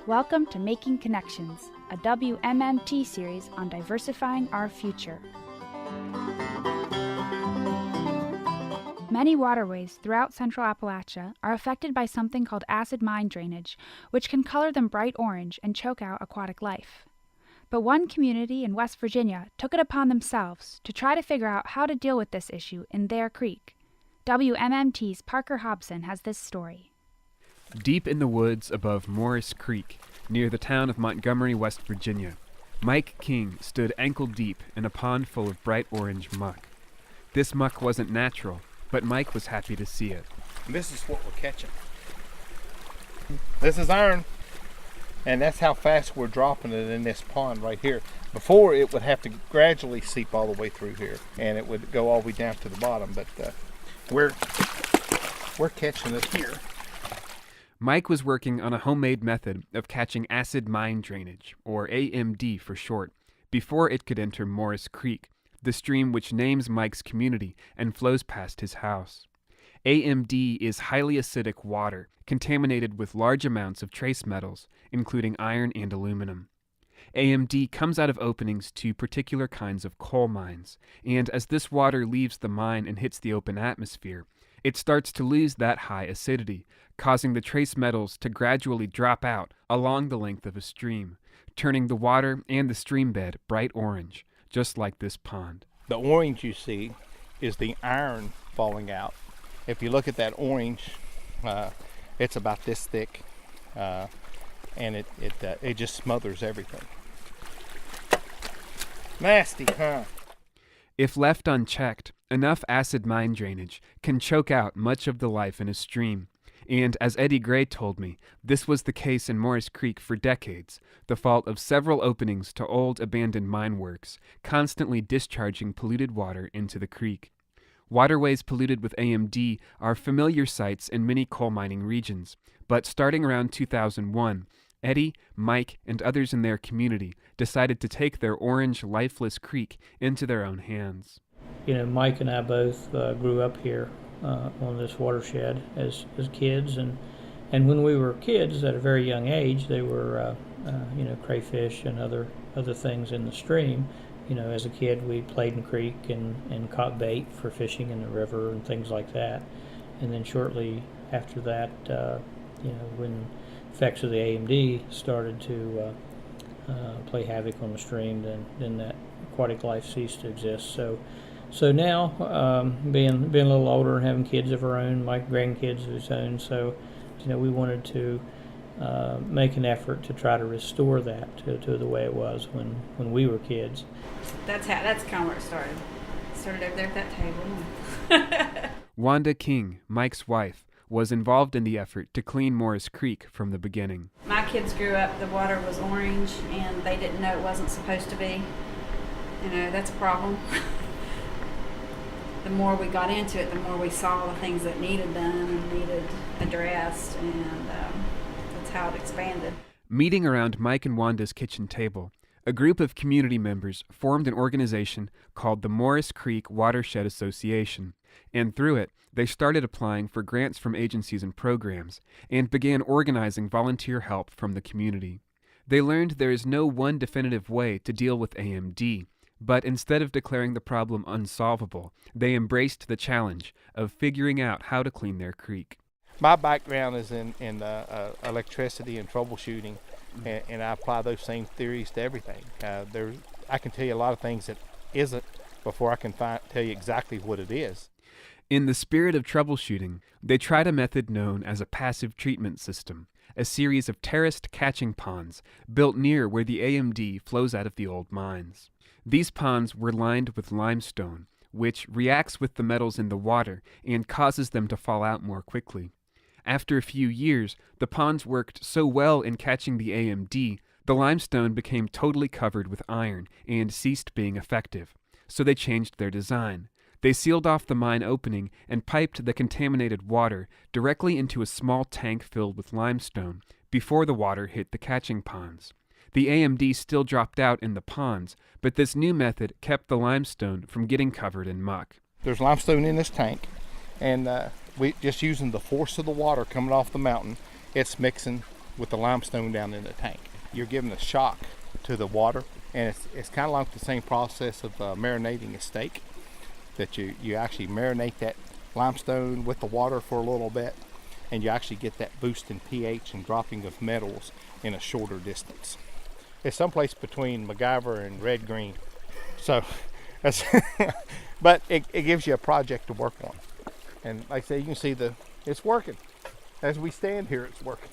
Welcome to Making Connections, a WMMT series on diversifying our future. Many waterways throughout central Appalachia are affected by something called acid mine drainage, which can color them bright orange and choke out aquatic life. But one community in West Virginia took it upon themselves to try to figure out how to deal with this issue in their creek. WMMT's Parker Hobson has this story. Deep in the woods above Morris Creek, near the town of Montgomery, West Virginia, Mike King stood ankle-deep in a pond full of bright orange muck. This muck wasn't natural, but Mike was happy to see it. This is what we're catching. This is iron, and that's how fast we're dropping it in this pond right here. Before, it would have to gradually seep all the way through here, and it would go all the way down to the bottom, but we're catching it here. Mike was working on a homemade method of catching acid mine drainage, or AMD for short, before it could enter Morris Creek, the stream which names Mike's community and flows past his house. AMD is highly acidic water, contaminated with large amounts of trace metals, including iron and aluminum. AMD comes out of openings to particular kinds of coal mines, and as this water leaves the mine and hits the open atmosphere, it starts to lose that high acidity, causing the trace metals to gradually drop out along the length of a stream, turning the water and the stream bed bright orange, just like this pond. The orange you see is the iron falling out. If you look at that orange, it's about this thick, and it just smothers everything. Nasty, huh? If left unchecked, enough acid mine drainage can choke out much of the life in a stream. And as Eddie Gray told me, this was the case in Morris Creek for decades, the fault of several openings to old abandoned mine works, constantly discharging polluted water into the creek. Waterways polluted with AMD are familiar sights in many coal mining regions, but starting around 2001, Eddie, Mike, and others in their community decided to take their orange, lifeless creek into their own hands. You know, Mike and I both grew up here on this watershed as kids, and when we were kids at a very young age, they were crayfish and other things in the stream. You know, as a kid, we played in creek and caught bait for fishing in the river and things like that. And then shortly after that, when effects of the AMD started to play havoc on the stream, then that aquatic life ceased to exist. So now, being a little older and having kids of our own, my grandkids of his own, so we wanted to make an effort to try to restore that to the way it was when we were kids. That's kind of where it started. It started over there at that table. Wanda King, Mike's wife, was involved in the effort to clean Morris Creek from the beginning. My kids grew up, the water was orange, and they didn't know it wasn't supposed to be. That's a problem. The more we got into it, the more we saw the things that needed done and needed addressed, and that's how it expanded. Meeting around Mike and Wanda's kitchen table, a group of community members formed an organization called the Morris Creek Watershed Association, and through it, they started applying for grants from agencies and programs, and began organizing volunteer help from the community. They learned there is no one definitive way to deal with AMD, but instead of declaring the problem unsolvable, they embraced the challenge of figuring out how to clean their creek. My background is in electricity and troubleshooting, and I apply those same theories to everything. I can tell you a lot of things that isn't before I can tell you exactly what it is. In the spirit of troubleshooting, they tried a method known as a passive treatment system, a series of terraced catching ponds built near where the AMD flows out of the old mines. These ponds were lined with limestone, which reacts with the metals in the water and causes them to fall out more quickly. After a few years, the ponds worked so well in catching the AMD, the limestone became totally covered with iron and ceased being effective, so they changed their design. They sealed off the mine opening and piped the contaminated water directly into a small tank filled with limestone before the water hit the catching ponds. The AMD still dropped out in the ponds, but this new method kept the limestone from getting covered in muck. There's limestone in this tank, and we just using the force of the water coming off the mountain, it's mixing with the limestone down in the tank. You're giving a shock to the water, and it's kind of like the same process of marinating a steak, that you actually marinate that limestone with the water for a little bit, and you actually get that boost in pH and dropping of metals in a shorter distance. It's someplace between MacGyver and Red Green. So, that's but it gives you a project to work on. And like I say, you can see it's working. As we stand here, it's working.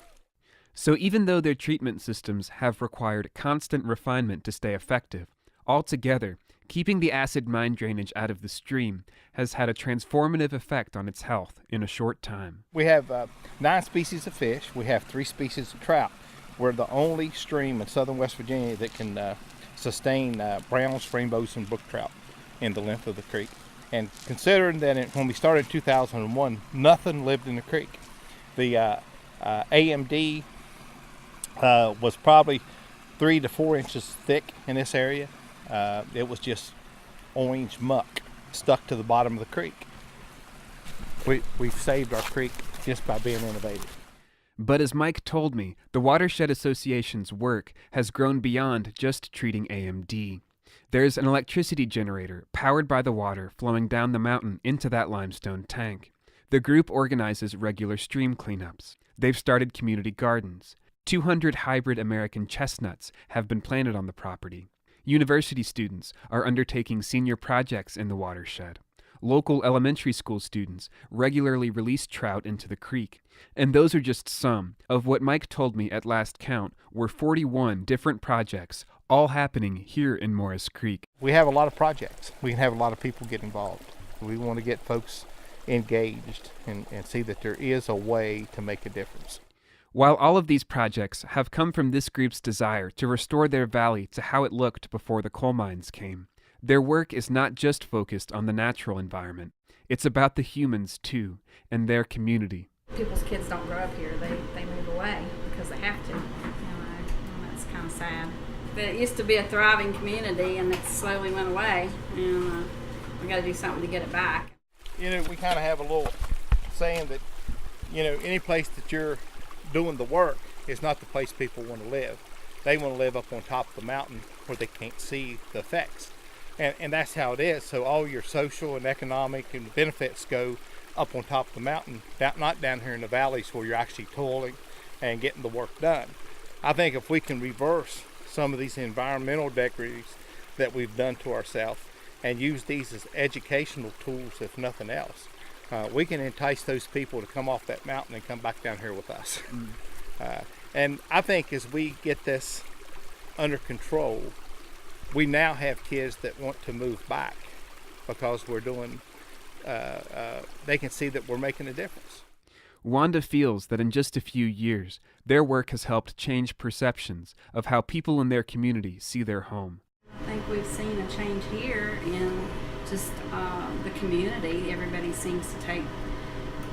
So even though their treatment systems have required constant refinement to stay effective, altogether, keeping the acid mine drainage out of the stream has had a transformative effect on its health in a short time. We have 9 species of fish. We have 3 species of trout. We're the only stream in southern West Virginia that can sustain browns, rainbows, and brook trout in the length of the creek. And considering that when we started in 2001, nothing lived in the creek. The AMD was probably 3 to 4 inches thick in this area. It was just orange muck stuck to the bottom of the creek. We've saved our creek just by being innovative. But as Mike told me, the Watershed Association's work has grown beyond just treating AMD. There's an electricity generator powered by the water flowing down the mountain into that limestone tank. The group organizes regular stream cleanups. They've started community gardens. 200 hybrid American chestnuts have been planted on the property. University students are undertaking senior projects in the watershed. Local elementary school students regularly release trout into the creek. And those are just some of what Mike told me at last count were 41 different projects, all happening here in Morris Creek. We have a lot of projects. We can have a lot of people get involved. We want to get folks engaged and see that there is a way to make a difference. While all of these projects have come from this group's desire to restore their valley to how it looked before the coal mines came, their work is not just focused on the natural environment. It's about the humans, too, and their community. People's kids don't grow up here. They move away because they have to. And that's kind of sad. But it used to be a thriving community, and it slowly went away. And we got to do something to get it back. We kind of have a little saying that, any place that you're doing the work is not the place people want to live. They want to live up on top of the mountain where they can't see the effects. And that's how it is. So all your social and economic and benefits go up on top of the mountain, not down here in the valleys where you're actually toiling and getting the work done. I think if we can reverse some of these environmental degrees that we've done to ourselves and use these as educational tools, if nothing else, we can entice those people to come off that mountain and come back down here with us. And I think as we get this under control, we now have kids that want to move back because we're doing, they can see that we're making a difference. Wanda feels that in just a few years, their work has helped change perceptions of how people in their community see their home. I think we've seen a change here in just the community. Everybody seems to take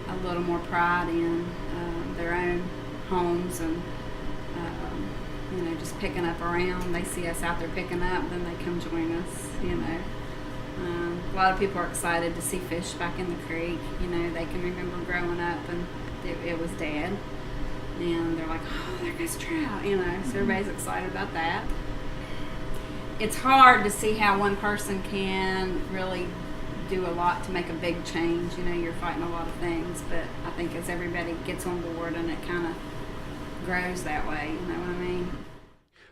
a little more pride in their own homes and just picking up around. They see us out there picking up, then they come join us. A lot of people are excited to see fish back in the creek. They can remember growing up and it was dead, and they're like, oh, there goes trout. So everybody's excited about that. It's hard to see how one person can really do a lot to make a big change. You're fighting a lot of things, but I think as everybody gets on board and it kind of grows that way, you know what I mean?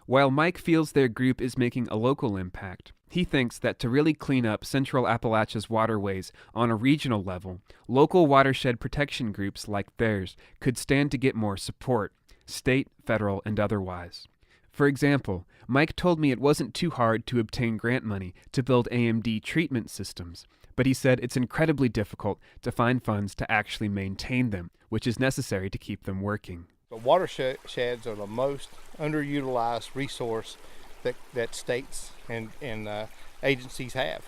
While Mike feels their group is making a local impact, he thinks that to really clean up Central Appalachia's waterways on a regional level, local watershed protection groups like theirs could stand to get more support, state, federal, and otherwise. For example, Mike told me it wasn't too hard to obtain grant money to build AMD treatment systems, but he said it's incredibly difficult to find funds to actually maintain them, which is necessary to keep them working. The watersheds are the most underutilized resource that states and agencies have.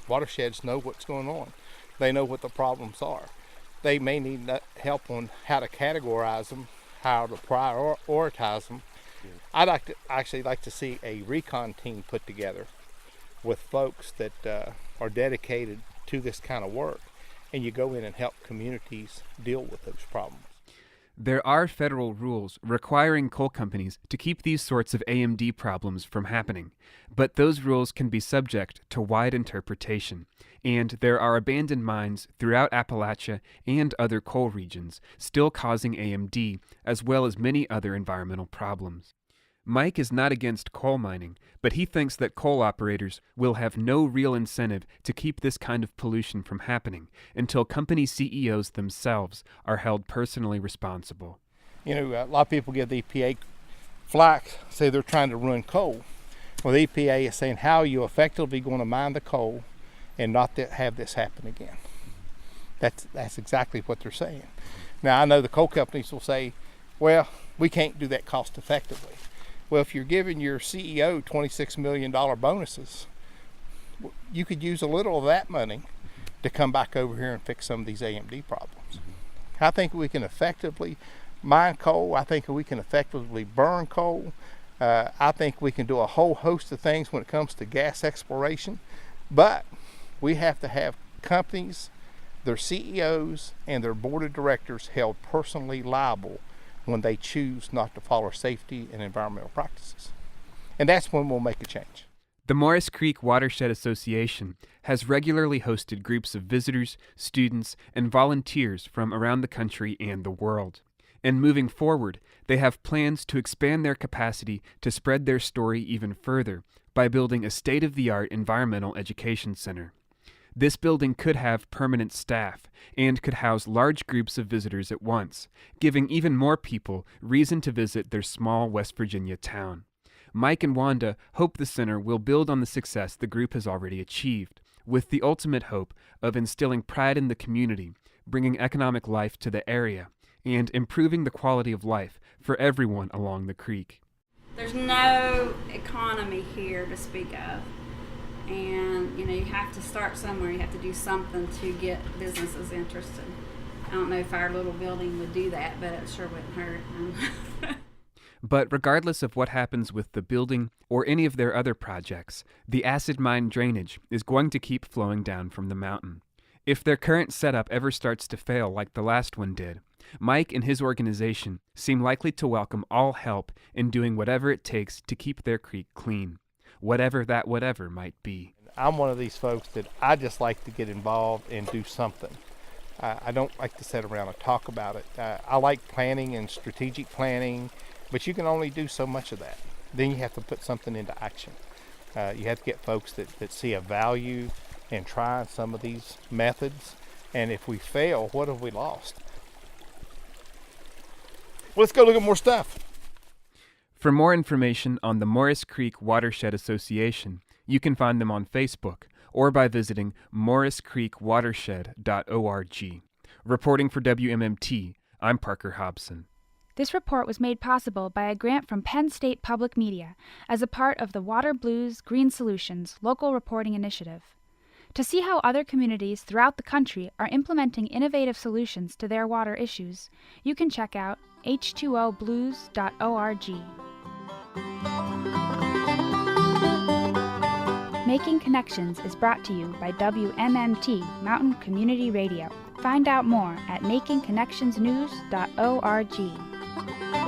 Watersheds know what's going on. They know what the problems are. They may need help on how to categorize them, how to prioritize them. I'd actually like to see a recon team put together with folks that are dedicated to this kind of work, and you go in and help communities deal with those problems. There are federal rules requiring coal companies to keep these sorts of AMD problems from happening, but those rules can be subject to wide interpretation, and there are abandoned mines throughout Appalachia and other coal regions still causing AMD, as well as many other environmental problems. Mike is not against coal mining, but he thinks that coal operators will have no real incentive to keep this kind of pollution from happening until company CEOs themselves are held personally responsible. You know, a lot of people give the EPA flack, say they're trying to ruin coal. Well, the EPA is saying, how are you effectively going to mine the coal and not have this happen again? That's exactly what they're saying. Now, I know the coal companies will say, well, we can't do that cost effectively. Well, if you're giving your CEO $26 million bonuses, you could use a little of that money to come back over here and fix some of these AMD problems. I think we can effectively mine coal. I think we can effectively burn coal. I think we can do a whole host of things when it comes to gas exploration. But we have to have companies, their CEOs, and their board of directors held personally liable when they choose not to follow safety and environmental practices. And that's when we'll make a change. The Morris Creek Watershed Association has regularly hosted groups of visitors, students, and volunteers from around the country and the world. And moving forward, they have plans to expand their capacity to spread their story even further by building a state-of-the-art environmental education center. This building could have permanent staff and could house large groups of visitors at once, giving even more people reason to visit their small West Virginia town. Mike and Wanda hope the center will build on the success the group has already achieved, with the ultimate hope of instilling pride in the community, bringing economic life to the area, and improving the quality of life for everyone along the creek. There's no economy here to speak of. And, you know, you have to start somewhere. You have to do something to get businesses interested. I don't know if our little building would do that, but it sure wouldn't hurt. But regardless of what happens with the building or any of their other projects, the acid mine drainage is going to keep flowing down from the mountain. If their current setup ever starts to fail like the last one did, Mike and his organization seem likely to welcome all help in doing whatever it takes to keep their creek clean. Whatever that whatever might be. I'm one of these folks that I just like to get involved and do something. I don't like to sit around and talk about it. I like planning and strategic planning, but you can only do so much of that. Then you have to put something into action. You have to get folks that see a value in trying some of these methods. And if we fail, what have we lost? Well, let's go look at more stuff. For more information on the Morris Creek Watershed Association, you can find them on Facebook or by visiting morriscreekwatershed.org. Reporting for WMMT, I'm Parker Hobson. This report was made possible by a grant from Penn State Public Media as a part of the Water Blues Green Solutions local reporting initiative. To see how other communities throughout the country are implementing innovative solutions to their water issues, you can check out h2oblues.org. Making Connections is brought to you by WMMT Mountain Community Radio. Find out more at makingconnectionsnews.org.